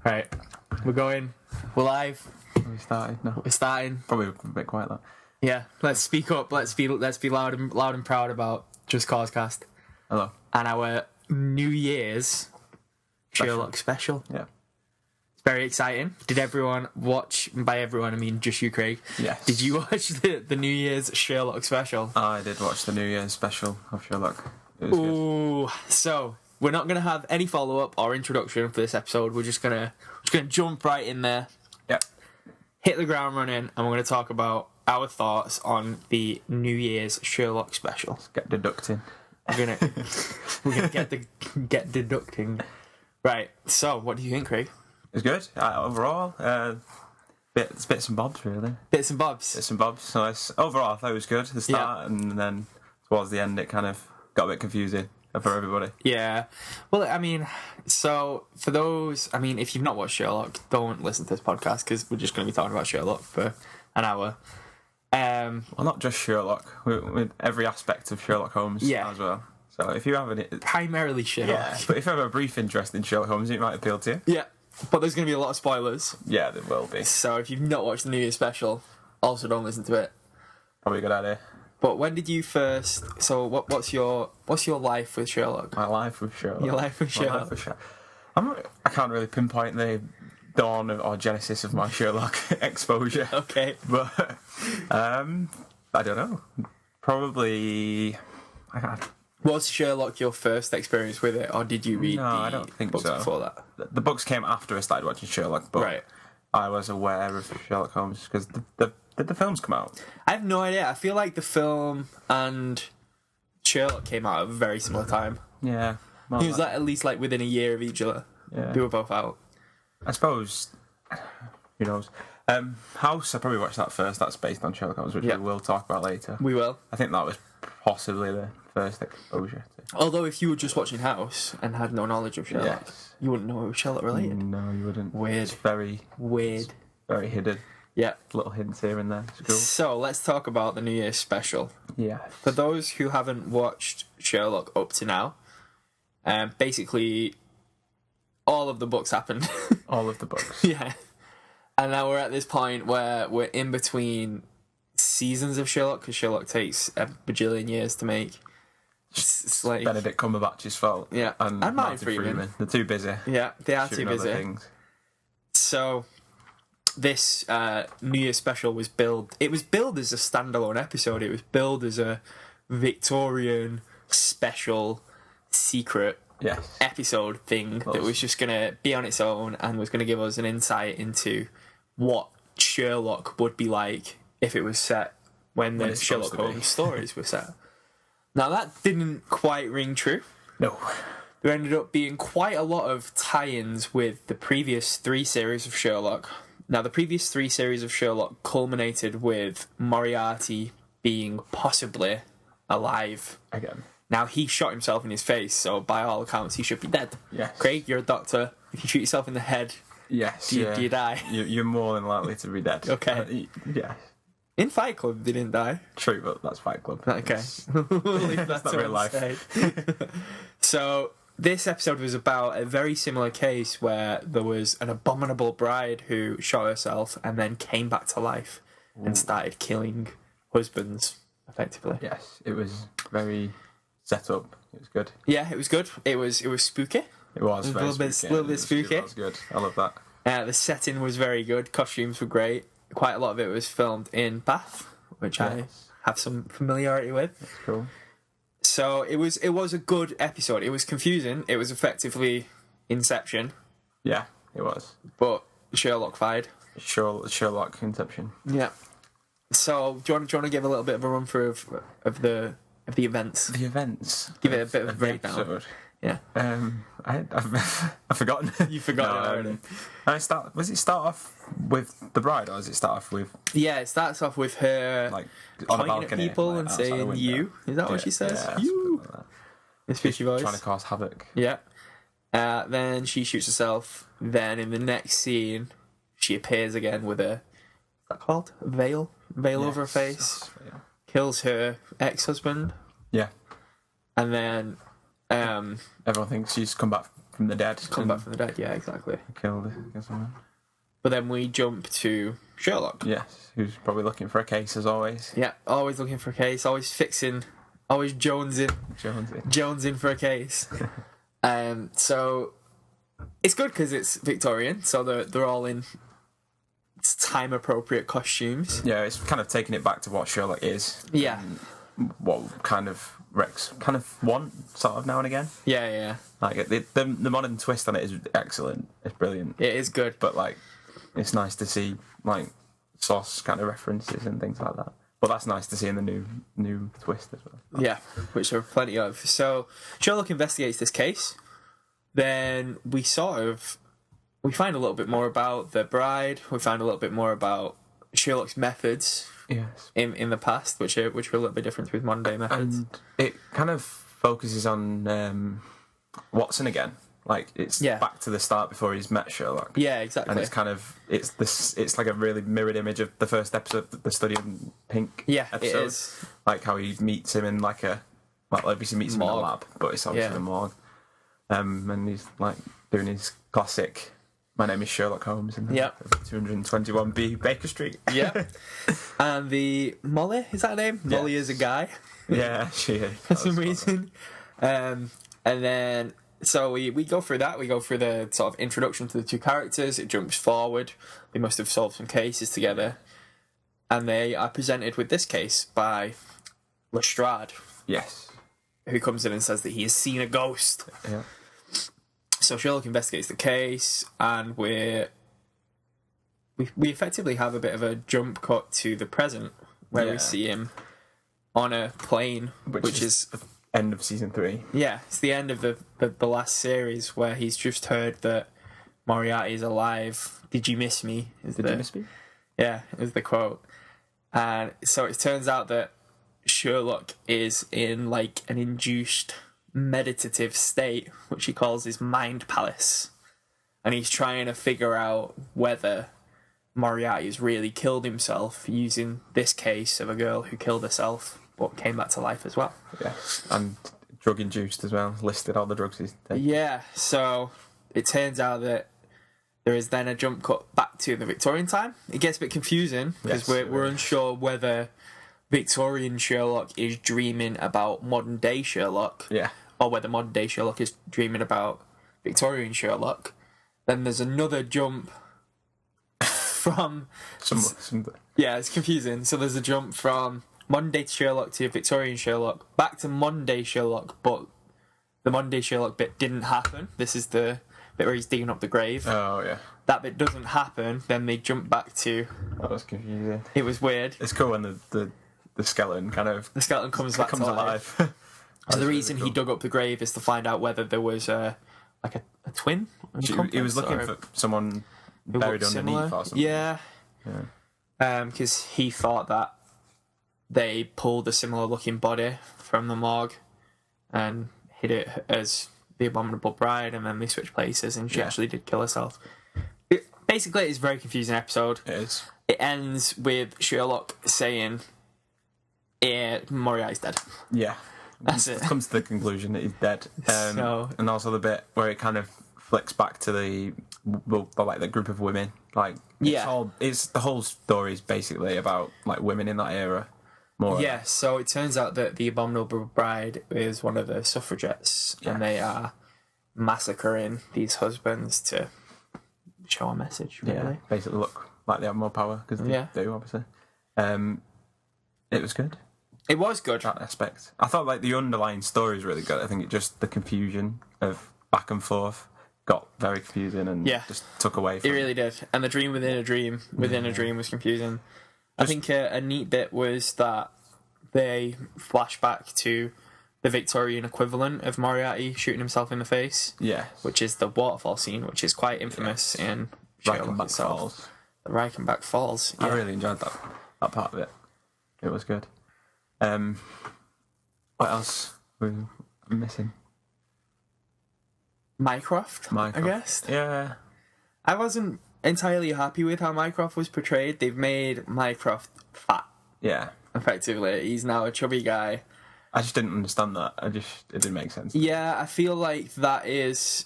Right, we're going. We're live. We started. No, We're starting. probably a bit quiet though. Yeah, let's speak up. Let's be loud and proud about JustCauseCast Hello. and our New Year's Sherlock special. Yeah. It's very exciting. Did everyone watch? By everyone, I mean just you, Craig. Yes. Did you watch the New Year's Sherlock special? I did watch the New Year's special of Sherlock. It was good. Ooh, so we're not gonna have any follow up or introduction for this episode. We're just gonna jump right in there. Yep. Hit the ground running, and we're going to talk about our thoughts on the New Year's Sherlock special. Let's get deducting. We're gonna get deducting. Right. So, what do you think, Craig? It was good overall. Bits and bobs really. Bits and bobs. Bits and bobs. So overall, I thought it was good at the start, and then towards the end, it kind of got a bit confusing for everybody. Yeah. Well, I mean, so for those, if you've not watched Sherlock, don't listen to this podcast because we're just going to be talking about Sherlock for an hour. Well, not just Sherlock, with every aspect of Sherlock Holmes as well. So if you have any, primarily Sherlock. but if you have a brief interest in Sherlock Holmes, it might appeal to you. Yeah. But there's going to be a lot of spoilers. Yeah, there will be. So if you've not watched the New Year's special, also don't listen to it. Probably a good idea. But when did you first? So what's your life with Sherlock? My life with Sherlock. Your life with Sherlock. My life with Sherlock. I can't really pinpoint the dawn or genesis of my Sherlock exposure. Okay. But I don't know. Probably. Was Sherlock your first experience with it, or did you read I don't think books so. before that? The books came after I started watching Sherlock, but Right. I was aware of Sherlock Holmes because did the films come out? I have no idea. I feel like the film and Sherlock came out at a very similar time. Yeah. It was at least within a year of each other. Yeah. They were both out. I suppose. Who knows? House, I probably watched that first. That's based on Sherlock Holmes, which we will talk about later. We will. I think that was possibly the first exposure to. Although if you were just watching House and had no knowledge of Sherlock, you wouldn't know it was Sherlock related. No, you wouldn't. Weird. It's very Weird. very hidden. Yeah. Little hints here and there. It's cool. So let's talk about the New Year's special. Yeah. For those who haven't watched Sherlock up to now, basically all of the books happened. All of the books. Yeah. And now we're at this point where we're in between seasons of Sherlock, because Sherlock takes a bajillion years to make. It's like Benedict Cumberbatch's fault. Yeah. And Martin Freeman. They're too busy. Yeah, they are too shooting other busy. things. So this New Year's special was billed. It was billed as a standalone episode. It was billed as a Victorian special secret Yes. episode thing that was just going to be on its own and was going to give us an insight into what Sherlock would be like if it was set when the it's Sherlock supposed to be. Holmes stories were set. Now that didn't quite ring true. No. There ended up being quite a lot of tie-ins with the previous 3 series of Sherlock. Now, the previous 3 series of Sherlock culminated with Moriarty being possibly alive. Again. Now, he shot himself in his face, so by all accounts, he should be dead. Yes. Craig, you're a doctor. If you shoot yourself in the head, Yes. do you die? You're more than likely to be dead. Okay. Yeah. In Fight Club, they didn't die. True, but that's Fight Club. Okay. We'll leave that not to real one life. side. So, this episode was about a very similar case where there was an abominable bride who shot herself and then came back to life and started killing husbands, effectively. Yes, it was very set up. It was good. Yeah, it was good. It was spooky. It was A very little bit- spooky. little bit spooky. It was good. I love that. The setting was very good. Costumes were great. Quite a lot of it was filmed in Bath, which I have some familiarity with. That's cool. So it was a good episode. It was confusing. It was effectively Inception, Yeah, it was. but Sherlock-fied. Sherlock Inception. Yeah. So do you want to give a little bit of a run through of the events? The events. Give it a bit of a the breakdown. episode. Yeah. I've forgotten. You forgot it already. Was it start off with the bride, or does it start off with Yeah, it starts off with her like on a pointing balcony, at people like, and outside a saying window? "you"? Is that what she says? Yeah, You. something like that. It's fishy voice. Trying to cause havoc. Yeah. Then she shoots herself. Then in the next scene, she appears again with a what's that called? A veil over her face. Yeah. Kills her ex-husband. Yeah. And then Everyone thinks she's come back from the dead. Come back from the dead, yeah, exactly. Killed someone. But then we jump to Sherlock. Yes, who's probably looking for a case as always. Yeah, always looking for a case, always fixing, always jonesing for a case. So it's good because it's Victorian, so they're all in time appropriate costumes. Yeah, it's kind of taking it back to what Sherlock is. Yeah. What kind of Rex kind of want sort of now and again. Yeah. Like the modern twist on it is excellent. It's brilliant. It is good, but like it's nice to see like sauce kind of references and things like that. But that's nice to see in the new twist as well. Yeah, which there are plenty of. So Sherlock investigates this case. Then we find a little bit more about the bride. We find a little bit more about Sherlock's methods. Yes. In the past, which are a little bit different with modern day methods. And it kind of focuses on Watson again. Like it's back to the start before he's met Sherlock. Yeah, exactly. And it's kind of it's like a really mirrored image of the first episode, the Study in Pink. Yeah, episode. it is. Like how he meets him in like obviously meets him in a lab, but it's obviously a morgue. And he's like doing his classic. My name is Sherlock Holmes, and 221B Baker Street. Yeah, and the Molly, is that her name? Yes. Molly is a guy. Yeah, she is. For some reason. And then, so we go through that. We go through the sort of introduction to the two characters. It jumps forward. They must have solved some cases together. And they are presented with this case by Lestrade. Yes. Who comes in and says that he has seen a ghost. Yeah. So Sherlock investigates the case, and we effectively have a bit of a jump cut to the present, where we see him on a plane, which is the end of season 3. Yeah, it's the end of the last series, where he's just heard that Moriarty is alive. Did you miss me? Did you miss me? Yeah, is the quote. And so it turns out that Sherlock is in like an induced meditative state, which he calls his mind palace, and he's trying to figure out whether Moriarty has really killed himself using this case of a girl who killed herself but came back to life as well. Yeah, and drug induced as well. Listed all the drugs he's taken. Yeah, so it turns out that there is then a jump cut back to the Victorian time. It gets a bit confusing because we're unsure whether Victorian Sherlock is dreaming about modern day Sherlock, or whether modern day Sherlock is dreaming about Victorian Sherlock. Then there's another jump from it's confusing. So there's a jump from modern day Sherlock to Victorian Sherlock, back to modern day Sherlock, but the modern day Sherlock bit didn't happen. This is the bit where he's digging up the grave. Oh yeah. That bit doesn't happen. Then they jump back to. That was confusing. It was weird. It's cool when the skeleton comes back to life. So the reason he dug up the grave is to find out whether there was a twin. He was looking for someone buried underneath or something. Yeah. Because he thought that they pulled a similar looking body from the morgue and hid it as the Abominable Bride, and then they switched places, and she actually did kill herself. Basically, it's a very confusing episode. It is. It ends with Sherlock saying, Moriarty's dead. Yeah. That's it. Comes to the conclusion that he's dead. And also the bit where it kind of flicks back to the group of women. Like, it's the whole story is basically about like women in that era. Yeah, so it turns out that the Abominable Bride is one of the suffragettes, and they are massacring these husbands to show a message, really. Yeah, basically look like they have more power, because they do, obviously. It was good. It was good. That aspect. I thought like the underlying story is really good. I think it just, the confusion of back and forth got very confusing and just took away from it. It really did. And the dream within a dream a dream was confusing. I think a neat bit was that they flash back to the Victorian equivalent of Moriarty shooting himself in the face. Yeah. Which is the waterfall scene, which is quite infamous in Sherlock Falls. The Reichenbach Falls. Yeah. I really enjoyed that part of it. It was good. What else were we missing? Mycroft, I guess. Yeah. I wasn't entirely happy with how Mycroft was portrayed. They've made Mycroft fat. Yeah. Effectively. He's now a chubby guy. I just didn't understand that. It didn't make sense. Yeah, I feel like that is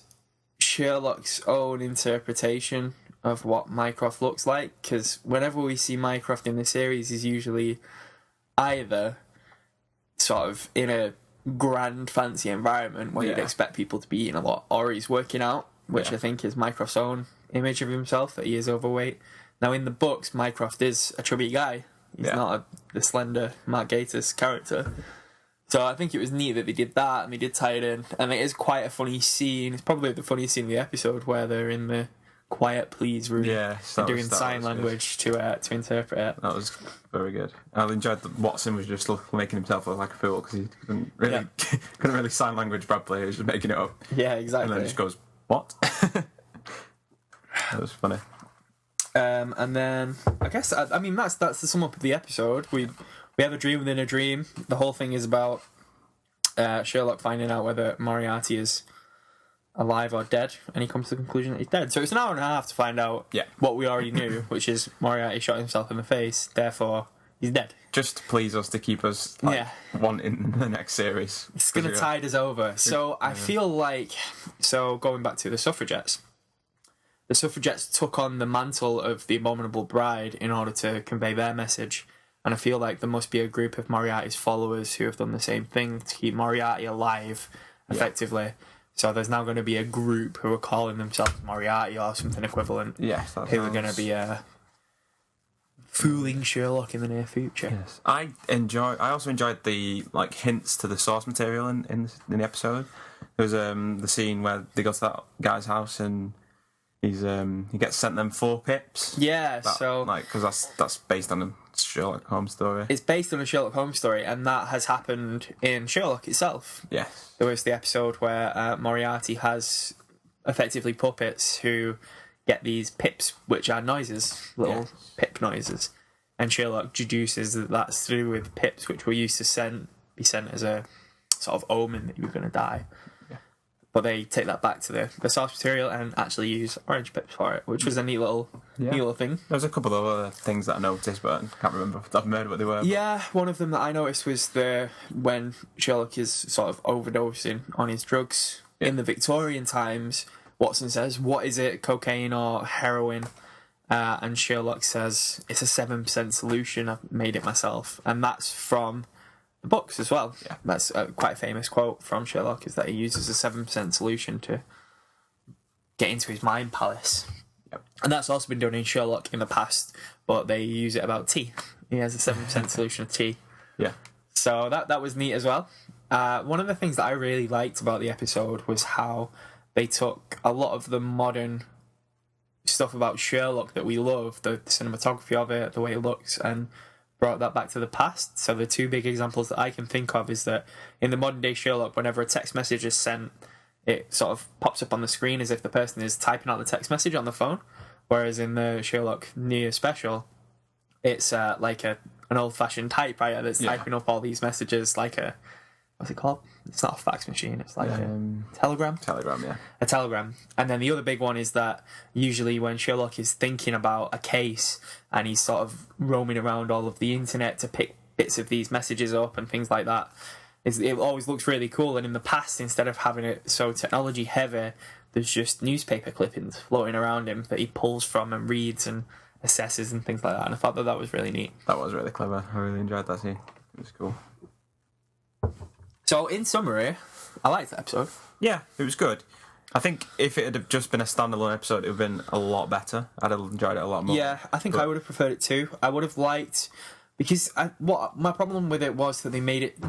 Sherlock's own interpretation of what Mycroft looks like, because whenever we see Mycroft in the series, he's usually either sort of in a grand fancy environment where you'd expect people to be eating a lot, or he's working out, which I think is Mycroft's own image of himself, that he is overweight. Now in the books, Mycroft is a chubby guy. He's not the slender Mark Gatiss character. So I think it was neat that they did that, and they did tie it in, and it is quite a funny scene. It's probably the funniest scene of the episode, where they're in the quiet please room and doing sign language to interpret it. That was very good. I enjoyed that Watson was just making himself look like a fool, because he couldn't really sign language properly. He was just making it up. Yeah, exactly. And then just goes, what? That was funny. And then I guess that's the sum up of the episode. We have a dream within a dream. The whole thing is about Sherlock finding out whether Moriarty is alive or dead, and he comes to the conclusion that he's dead. So it's an hour and a half to find out what we already knew, which is Moriarty shot himself in the face, therefore he's dead. Just to please us, to keep us wanting the next series. It's going to tide us over. So I feel like, going back to the suffragettes took on the mantle of the Abominable Bride in order to convey their message. And I feel like there must be a group of Moriarty's followers who have done the same thing to keep Moriarty alive, effectively. So there's now going to be a group who are calling themselves Moriarty or something equivalent. Yes, who are going to be fooling Sherlock in the near future. Yes, I also enjoyed the hints to the source material in the episode. There was the scene where they go to that guy's house and he gets sent them 4 pips. Yeah, because that's based on a Sherlock Holmes story. It's based on a Sherlock Holmes story, and that has happened in Sherlock itself. Yes. There was the episode where Moriarty has effectively puppets who get these pips, which are noises, little pip noises, and Sherlock deduces that that's to do with pips, which were used to be sent as a sort of omen that you were going to die. But they take that back to the source material and actually use orange pips for it, which was a neat little thing. There's a couple of other things that I noticed, but I can't remember off the top of my head what they were. Yeah, one of them that I noticed was when Sherlock is sort of overdosing on his drugs in the Victorian times. Watson says, "What is it, cocaine or heroin?" And Sherlock says, "It's a 7% solution. I've made it myself," and that's from the books as well. Yeah. That's quite a famous quote from Sherlock, is that he uses a 7% solution to get into his mind palace. Yep. And that's also been done in Sherlock in the past, but they use it about tea. He has a 7% solution of tea. Yeah. So that was neat as well. One of the things that I really liked about the episode was how they took a lot of the modern stuff about Sherlock that we love, the cinematography of it, the way it looks, and brought that back to the past. So the 2 big examples that I can think of is that in the modern day Sherlock, whenever a text message is sent, it sort of pops up on the screen as if the person is typing out the text message on the phone, whereas in the Sherlock New Year special, it's like an old-fashioned typewriter that's typing up all these messages like a... What's it called? It's not a fax machine. It's like a telegram. Telegram, yeah. A telegram. And then the other big one is that usually when Sherlock is thinking about a case and he's sort of roaming around all of the internet to pick bits of these messages up and things like that, it always looks really cool. And in the past, instead of having it so technology heavy, there's just newspaper clippings floating around him that he pulls from and reads and assesses and things like that. And I thought that was really neat. That was really clever. I really enjoyed that scene. It was cool. So, in summary, I liked the episode. Yeah, it was good. I think if it had just been a standalone episode, it would have been a lot better. I'd have enjoyed it a lot more. Yeah, I think I would have preferred it too. I would have liked... Because my problem with it was that they made it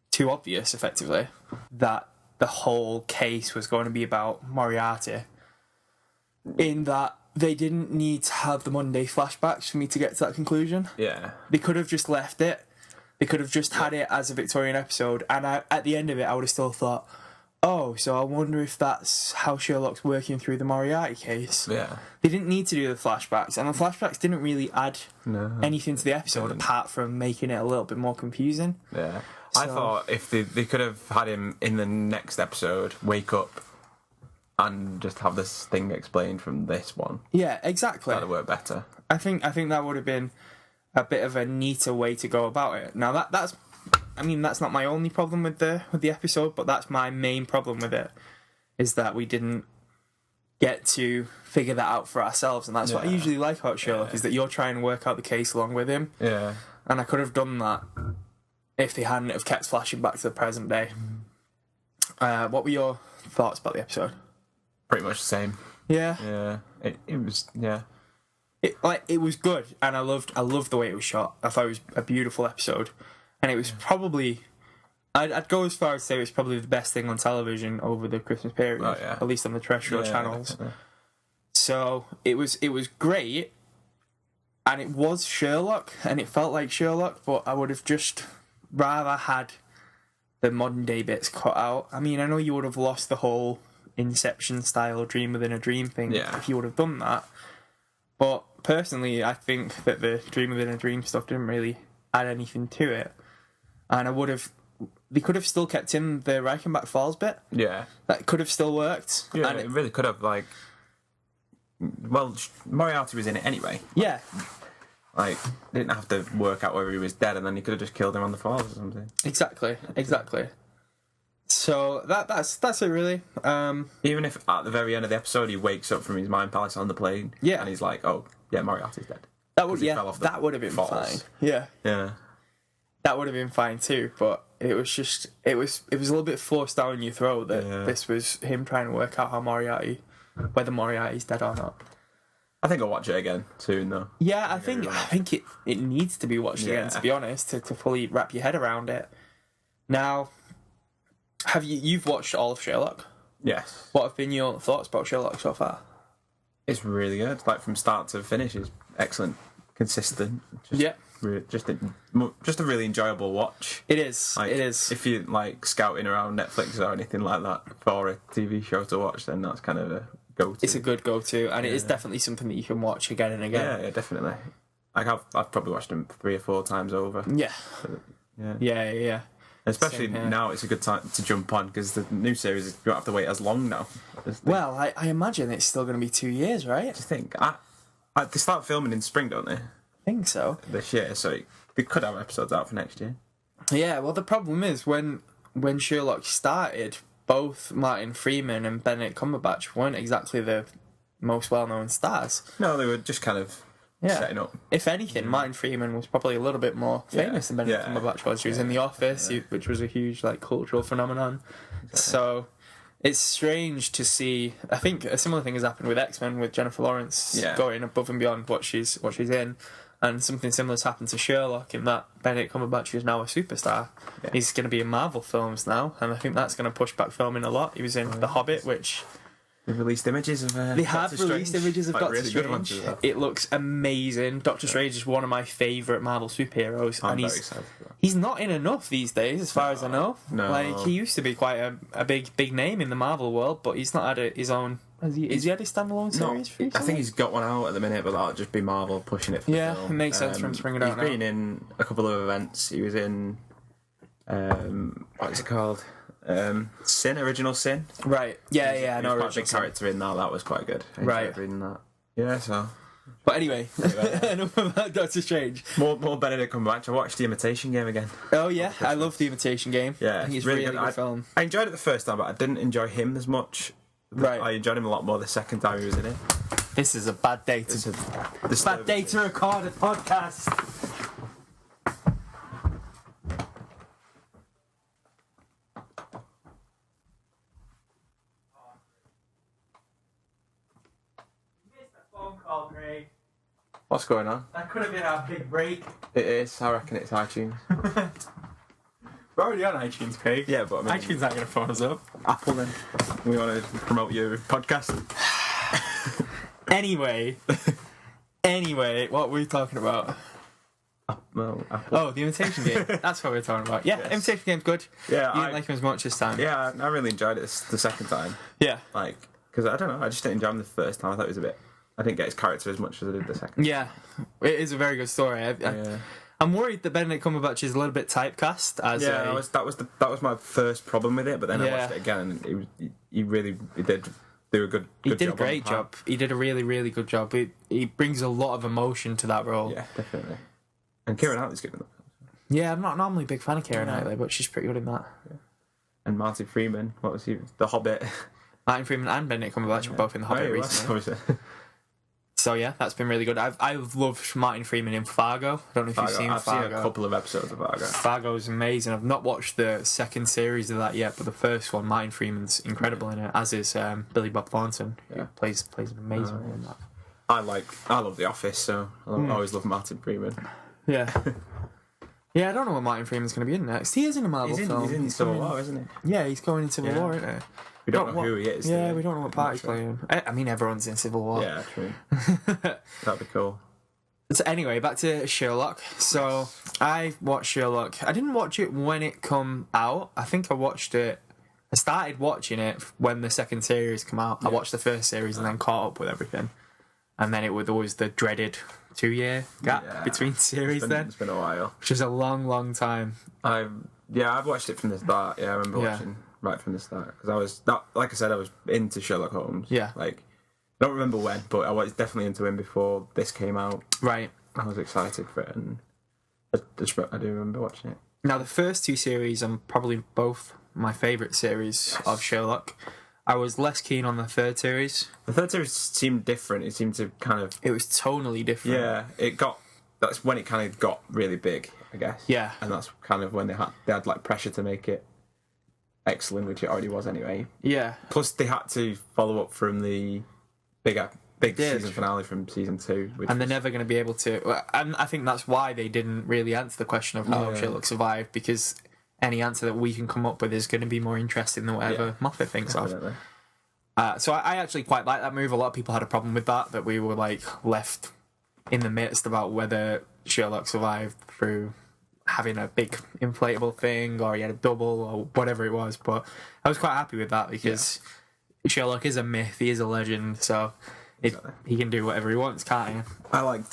too obvious, effectively, that the whole case was going to be about Moriarty. In that they didn't need to have the Monday flashbacks for me to get to that conclusion. Yeah. They could have just left it. They could have just had it as a Victorian episode, and at the end of it, I would have still thought, oh, so I wonder if that's how Sherlock's working through the Moriarty case. Yeah. They didn't need to do the flashbacks, and the flashbacks didn't really add anything to the episode apart from making it a little bit more confusing. Yeah. So, I thought if they could have had him in the next episode wake up and just have this thing explained from this one. Yeah, exactly. That would work better. I think that would have been a bit of a neater way to go about it. Now that's not my only problem with the episode, but that's my main problem with it, is that we didn't get to figure that out for ourselves, and that's what I usually like about Sherlock, is that you're trying to work out the case along with him. Yeah. And I could have done that if they hadn't have kept flashing back to the present day. What were your thoughts about the episode? Pretty much the same. Yeah. Yeah. It was, yeah. It was good, and I loved the way it was shot. I thought it was a beautiful episode, and it was probably, I'd go as far as to say it was probably the best thing on television over the Christmas period, at least on the terrestrial channels. Definitely. So it was great, and it was Sherlock, and it felt like Sherlock, but I would have just rather had the modern day bits cut out. I mean, I know you would have lost the whole Inception style dream within a dream thing if you would have done that, but personally, I think that the dream within a dream stuff didn't really add anything to it, and they could have still kept in the Reichenbach Falls bit. Yeah, that could have still worked. Yeah, and it really could have. Like, well, Moriarty was in it anyway. Yeah, like they didn't have to work out whether he was dead, and then he could have just killed him on the falls or something. Exactly. So that's it really. Even if at the very end of the episode he wakes up from his mind palace on the plane, and he's like, "Oh, yeah, Moriarty's dead." That would would have been fine. Yeah. That would have been fine too, but it was a little bit forced down your throat that this was him trying to work out whether Moriarty's dead or not. I think I'll watch it again soon though. Yeah, I think it needs to be watched again, to be honest, to fully wrap your head around it. Now, you've watched all of Sherlock? Yes. What have been your thoughts about Sherlock so far? It's really good. Like from start to finish, it's excellent, consistent. Just a really enjoyable watch. It is. Like, it is. If you're like scouting around Netflix or anything like that for a TV show to watch, then that's kind of a go-to. It's a good go-to, and it is definitely something that you can watch again and again. Yeah, definitely. Like I've probably watched them 3 or 4 times over. Yeah. Yeah. Especially now, it's a good time to jump on because the new series, you don't have to wait as long now. Well, I imagine it's still going to be 2 years, right? I think they start filming in spring, don't they? I think so. This year, so they could have episodes out for next year. Yeah, well, the problem is when Sherlock started, both Martin Freeman and Benedict Cumberbatch weren't exactly the most well-known stars. No, they were just kind of setting up. If anything, Martin Freeman was probably a little bit more famous than Benedict Cumberbatch was. He was in The Office, which was a huge cultural phenomenon. Exactly. So it's strange to see. I think a similar thing has happened with X-Men, with Jennifer Lawrence going above and beyond what she's in. And something similar has happened to Sherlock in that Benedict Cumberbatch is now a superstar. Yeah. He's going to be in Marvel films now, and I think that's going to push back filming a lot. He was in The Hobbit, which... They've released images of They have released images of Doctor Strange. It looks amazing. Doctor Strange is one of my favourite Marvel superheroes. I'm very excited for that. He's not in enough these days, as far as I know. No. He used to be quite a big name in the Marvel world, but he's not had his own... Has he had his standalone series recently? I think he's got one out at the minute, but that'll just be Marvel pushing it for the film. Yeah, it makes sense for him to bring it out now. He's been in a couple of events. He was in... what is it called? Original Sin. Right. Yeah, I know. He was quite a big character in that. That was quite good. I enjoyed reading that. Yeah, so... But anyway, enough about Doctor Strange. More Benedict Cumberbatch. I watched The Imitation Game again. Oh yeah, I love The Imitation Game. Yeah, I think it's really good film. I enjoyed it the first time, but I didn't enjoy him as much. Right. I enjoyed him a lot more the second time he was in it. This is a bad day to record a podcast. What's going on? That could have been our big break. It is. I reckon it's iTunes. We're already on iTunes, Craig. Yeah, but I mean, iTunes aren't going to phone us up. Apple, then. We want to promote your podcast. Anyway, what were we talking about? Apple. Oh, The Imitation Game. That's what we're talking about. Yeah, yes. Imitation Game's good. Yeah, you didn't like him as much this time. Yeah, I really enjoyed it the second time. Yeah. Because I don't know, I just didn't enjoy him the first time. I thought it was a bit... I didn't get his character as much as I did the second. Yeah, it is a very good story. I'm worried that Benedict Cumberbatch is a little bit typecast as that was my first problem with it. But then I watched it again, and he did do a good job. He did a great job. He did a really, really good job. He brings a lot of emotion to that role. Yeah, definitely. And Keira Knightley's good in that. Yeah, I'm not normally a big fan of Keira Knightley, but she's pretty good in that. Yeah. And Martin Freeman, what was he? The Hobbit. Martin Freeman and Benedict Cumberbatch were both in The Hobbit recently. So yeah, that's been really good. I've loved Martin Freeman in Fargo. I don't know if you've seen Fargo. I've seen a couple of episodes of Fargo. Fargo's amazing. I've not watched the second series of that yet, but the first one, Martin Freeman's incredible in it, as is Billy Bob Thornton, who plays an amazing role in that. I love The Office, so I always love Martin Freeman. Yeah. Yeah, I don't know what Martin Freeman's going to be in next. He is in a Marvel film. He's in Civil War, isn't he? Yeah, he's going in Civil War, isn't he? We don't know who he is. Yeah, we don't know what part he's playing. I mean, everyone's in Civil War. Yeah, true. That'd be cool. So anyway, back to Sherlock. So I watched Sherlock. I didn't watch it when it come out. I think I started watching it when the second series came out. I watched the first series and then caught up with everything. And then it was always the dreaded 2-year gap between series It's been a while. Which is a long, long time. I've watched it from the start. Yeah, I remember watching right from the start. Because like I said, I was into Sherlock Holmes. Yeah. Like, I don't remember when, but I was definitely into him before this came out. Right. I was excited for it, and I do remember watching it. Now, the first two series are probably both my favourite series of Sherlock. I was less keen on the third series. The third series seemed different. It seemed to kind of... It was tonally different. Yeah, that's when it kind of got really big, I guess. Yeah. And that's kind of when they had like pressure to make it excellent, which it already was anyway. Yeah. Plus, they had to follow up from the big season finale from season 2. And they're never going to be able to... And I think that's why they didn't really answer the question of how Sherlock survived, because any answer that we can come up with is going to be more interesting than whatever Moffat thinks of. So I actually quite like that move. A lot of people had a problem with that we were like left in the midst about whether Sherlock survived through having a big inflatable thing or he had a double or whatever it was. But I was quite happy with that because Sherlock is a myth, he is a legend, so he can do whatever he wants, can't he? I like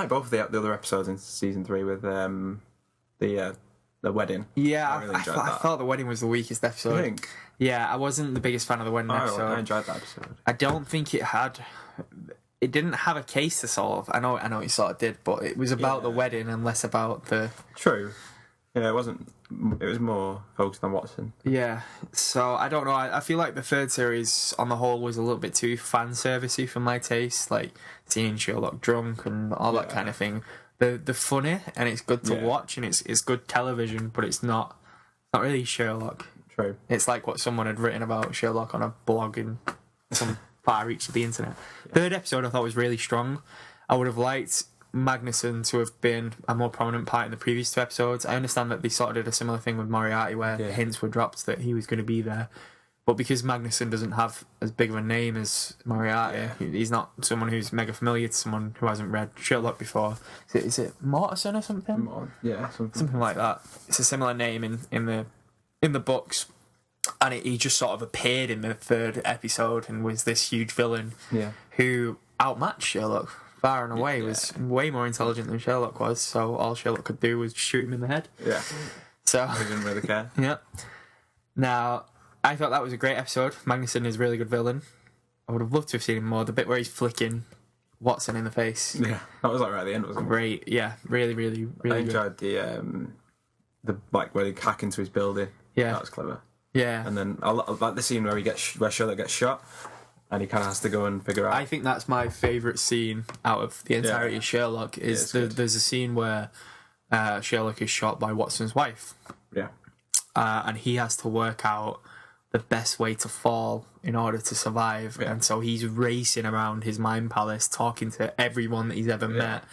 both of the other episodes in season 3 with the wedding. Yeah, I really enjoyed that. I thought the wedding was the weakest episode. I think. Yeah, I wasn't the biggest fan of the wedding episode. I enjoyed that episode. I don't think it didn't have a case to solve. I know it sort of did, but it was about the wedding and less about the... True. Yeah, it was more focused on Watson. Yeah, so I don't know. I feel like the third series on the whole was a little bit too fan servicey for my taste, like seeing Sherlock drunk and all that kind of thing. They're funny and it's good to watch and it's good television, but it's not really Sherlock. True. It's like what someone had written about Sherlock on a blog in some far reach of the internet. Third episode I thought was really strong. I would have liked Magnuson to have been a more prominent part in the previous 2 episodes. I understand that they sort of did a similar thing with Moriarty where hints were dropped that he was going to be there. But because Magnuson doesn't have as big of a name as Moriarty, he's not someone who's mega familiar to someone who hasn't read Sherlock before. Is it Mortensen or something? Something like that. It's a similar name in the books. And he just sort of appeared in the third episode and was this huge villain who outmatched Sherlock far and away, was way more intelligent than Sherlock was, so all Sherlock could do was shoot him in the head. Yeah. So he didn't really care. Yeah. Now, I thought that was a great episode. Magnuson is a really good villain. I would have loved to have seen him more. The bit where he's flicking Watson in the face. Yeah, that was like right at the end, wasn't it? Great, yeah. Really, really, really I enjoyed the like where they hack into his building. Yeah. That was clever. Yeah. And then I like the scene where where Sherlock gets shot and he kind of has to go and figure out... I think that's my favourite scene out of the entirety of Sherlock, is there's a scene where Sherlock is shot by Watson's wife. Yeah. And he has to work out the best way to fall in order to survive. Yeah. And so he's racing around his mind palace, talking to everyone that he's ever met,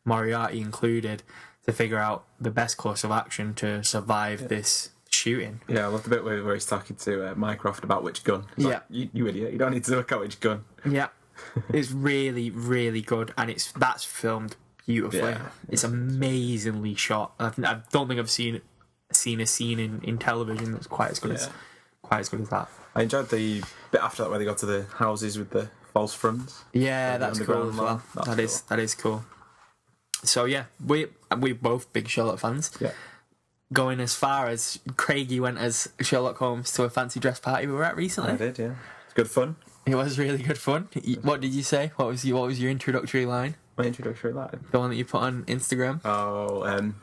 Moriarty included, to figure out the best course of action to survive this shooting. Yeah, I love the bit where he's talking to Mycroft about which gun. He's like, you idiot, you don't need to work out which gun. Yeah. It's really, really good, and that's filmed beautifully. Yeah. It's amazingly shot. I don't think I've seen a scene in television that's quite as good as that. I enjoyed the bit after that where they go to the houses with the false fronts. Yeah, that's cool as well. That is cool. So yeah, we're both big Sherlock fans. Yeah. Going as far as Craigie went as Sherlock Holmes to a fancy dress party we were at recently. I did, yeah. It's good fun. It was really good fun. What did you say? What was your introductory line? My introductory line? The one that you put on Instagram? Oh,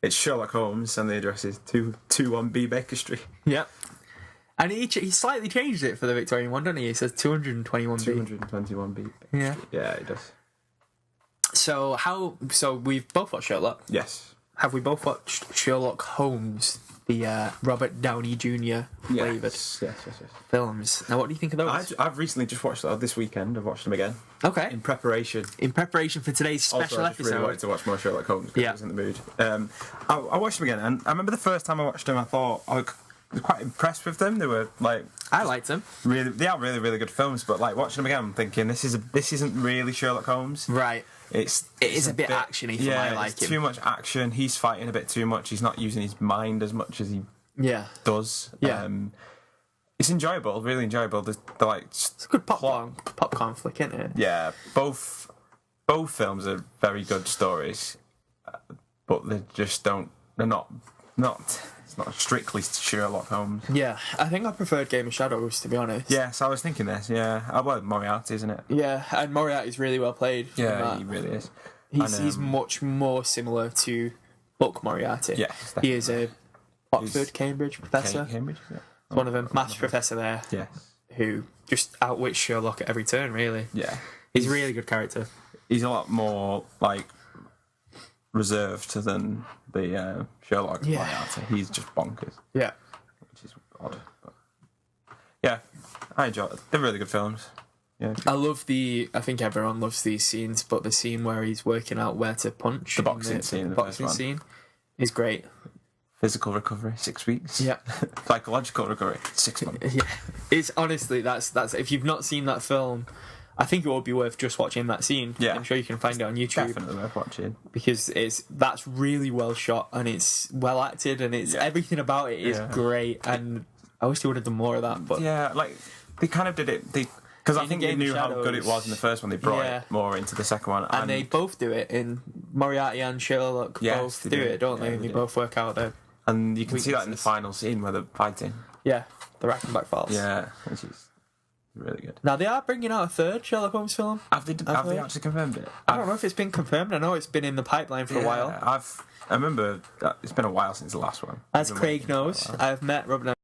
it's Sherlock Holmes and the address is 221B Baker Street. Yep. And he slightly changed it for the Victorian one, doesn't he? He says 221B. 221B. Yeah. Yeah, he does. So we've both watched Sherlock. Yes. Have we both watched Sherlock Holmes, the Robert Downey Jr. flavoured Yes. films? Now, what do you think of those? I've recently just watched this weekend. I've watched them again. Okay. In prepreration for today's special I episode. really wanted to watch more Sherlock Holmes because I was in the mood. I watched them again, and I remember the first time I watched them, I thought I was quite impressed with them. They were like, I liked them. They are really, really good films. But like watching them again, I'm thinking this isn't really Sherlock Holmes. Right. It is a bit actiony for my liking. Too much action. He's fighting a bit too much. He's not using his mind as much as he does. Yeah. It's enjoyable, really enjoyable. They're like, it's a good popcorn flick, isn't it? Yeah, both films are very good stories, but they just don't. They're not. It's not strictly Sherlock Holmes. Yeah, I think I preferred Game of Shadows, to be honest. Yes, I was thinking this. Yeah, well, Moriarty, isn't it? Yeah, and Moriarty's really well played. Yeah, he really is. He's much more similar to Buck Moriarty. Yeah, he is a Cambridge professor. Cambridge, yeah. One of them, maths professor there. Yes. Who just outwits Sherlock at every turn, really. Yeah. He's a really good character. He's a lot more, like, reserved than the Sherlock Moriarty. He's just bonkers. Yeah. Which is odd. But yeah, I enjoy it. They're really good films. Yeah. I think everyone loves these scenes, but the scene where he's working out where to punch. The boxing scene. The boxing scene is great. Physical recovery, 6 weeks. Yeah. Psychological recovery, 6 months. Yeah. It's honestly, that's if you've not seen that film, I think it would be worth just watching that scene. Yeah. I'm sure you can find it on YouTube. Definitely worth watching. Because that's really well shot and it's well acted and it's everything about it is great, and I wish they would have done more of that. But yeah, like they kind of did it. Because I think they knew how good it was in the first one. They brought it more into the second one, and they both do it in Moriarty and Sherlock. Both do it, don't they? They both work out their. And you can see that in the final scene where they're fighting. Yeah, the Rack and Back Files. Yeah, which is really good. Now they are bringing out a third Sherlock Holmes film. Have they actually confirmed it? I don't know if it's been confirmed. I know it's been in the pipeline for a while. I remember that it's been a while since the last one. As Craig knows, I've met Robert